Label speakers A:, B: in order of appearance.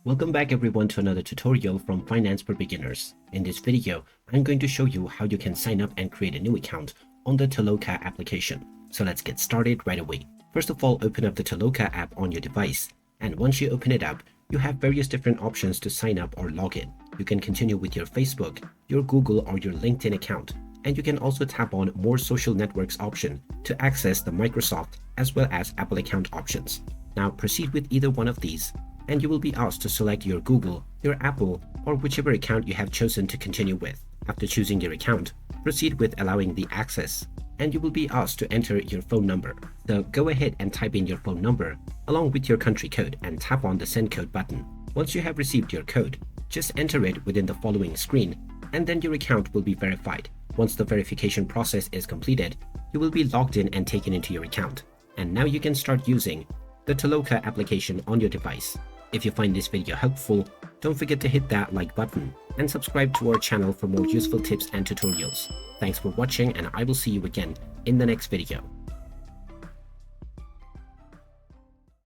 A: Welcome back everyone to another tutorial from Finance for Beginners. In this video, I'm going to show you how you can sign up and create a new account on the Toloka application. So let's get started right away. First of all, open up the Toloka app on your device. And once you open it up, you have various different options to sign up or log in. You can continue with your Facebook, your Google or your LinkedIn account. And you can also tap on more social networks option to access the Microsoft as well as Apple account options. Now proceed with either one of these, and you will be asked to select your Google, your Apple, or whichever account you have chosen to continue with. After choosing your account, proceed with allowing the access, and you will be asked to enter your phone number. So go ahead and type in your phone number along with your country code and tap on the send code button. Once you have received your code, just enter it within the following screen, and then your account will be verified. Once the verification process is completed, you will be logged in and taken into your account. And now you can start using the Toloka application on your device. If you find this video helpful, don't forget to hit that like button and subscribe to our channel for more useful tips and tutorials. Thanks for watching, and I will see you again in the next video.